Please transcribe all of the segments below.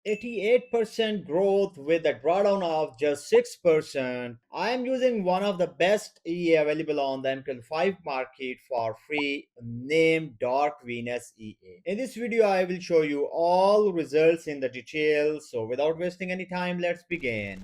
88% growth with a drawdown of just 6%. I am using one of the best EA available on the MT5 market for free named Dark Venus EA. In this video, I will show you all results in the details. So without wasting any time, let's begin.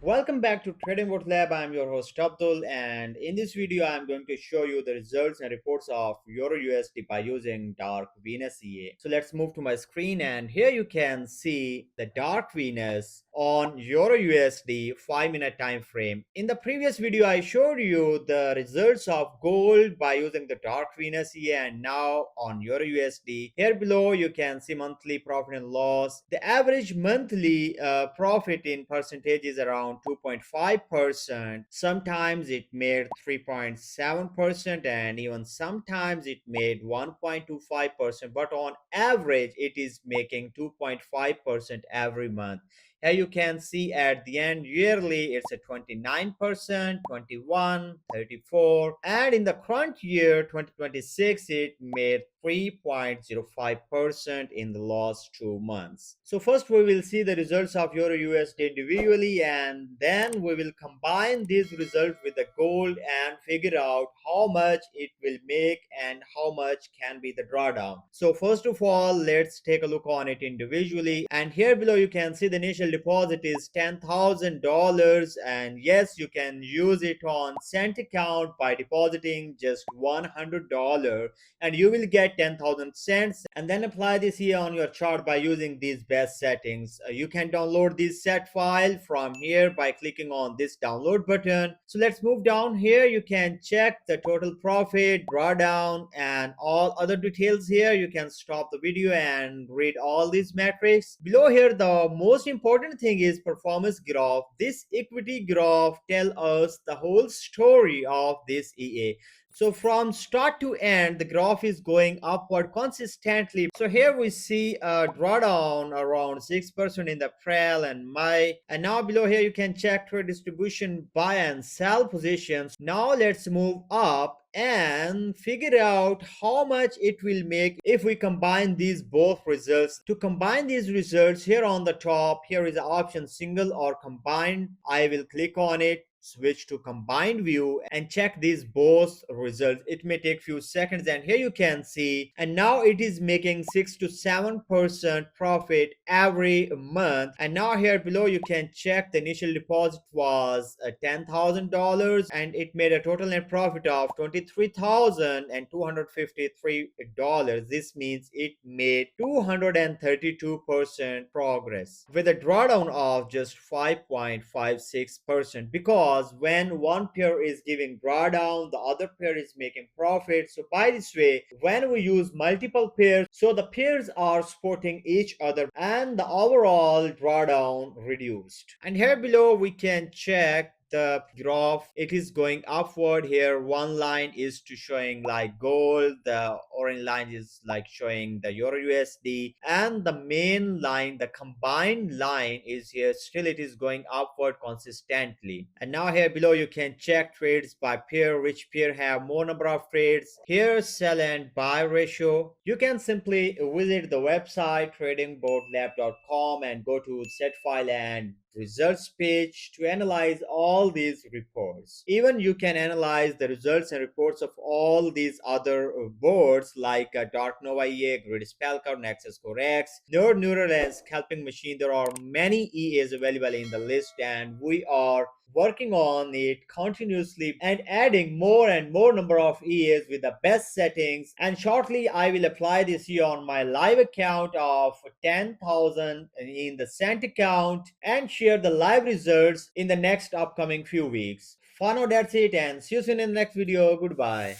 Welcome back to TradingBotLab. I'm your host Abdul, and in this video I'm going to show you the results and reports of EURUSD by using Dark Venus EA. So let's move to my screen, and here you can see the Dark Venus on EURUSD 5-minute time frame. In the previous video I showed you the results of gold by using the Dark Venus EA, and now on EURUSD. Here below you can see monthly profit and loss. The average monthly profit in percentage is around 2.5%. Sometimes it made 3.7%, and even sometimes it made 1.25%, but on average it is making 2.5% every month. Here you can see at the end yearly it's a 29%, 21, 34, and in the current year 2026 it made 3.05% in the last 2 months. So first we will see the results of EURUSD individually, and then we will combine these results with the gold and figure out how much it will make and how much can be the drawdown. So first of all, let's take a look on it individually, and here below you can see the initial deposit is $10,000, and yes, you can use it on cent account by depositing just $100 and you will get 10,000 cents, and then apply this here on your chart by using these best settings. You can download this set file from here by clicking on this download button. So let's move down here. You can check the total profit, drawdown, and all other details here. You can stop the video and read all these metrics. Below here, the most important thing is performance graph. This equity graph tells us the whole story of this EA. So from start to end, the graph is going upward consistently. So here we see a drawdown around 6% in the April and May. And now below here, you can check trade distribution, buy and sell positions. Now let's move up and figure out how much it will make if we combine these both results. To combine these results, here on the top, here is the option single or combined. I will click on it, switch to combined view, and check these both results. It may take few seconds, and here you can see, and now it is making 6 to 7% profit every month. And now here below you can check the initial deposit was $10,000, and it made a total net profit of $23,253. This means it made 232% progress with a drawdown of just 5.56%, because when one pair is giving drawdown, the other pair is making profit. So by this way, when we use multiple pairs, so the pairs are supporting each other and the overall drawdown reduced. And here below we can check the graph. It is going upward. Here one line is to showing like gold, the orange line is like showing the EURUSD, and the main line, the combined line, is here. Still it is going upward consistently. And now here below you can check trades by pair, which pair have more number of trades. Here sell and buy ratio. You can simply visit the website tradingbotlab.com and go to set file and results page to analyze all these reports. Even you can analyze the results and reports of all these other boards like Dark Nova EA, Grid Spellcard, Nexus Forex, Nerd Neural, and Scalping Machine. There are many EAs available in the list, and we are working on it continuously and adding more and more number of EAs with the best settings. And shortly I will apply this here on my live account of 10,000 in the cent account and share the live results in the next upcoming few weeks. For now, that's it, and see you soon in the next video. Goodbye.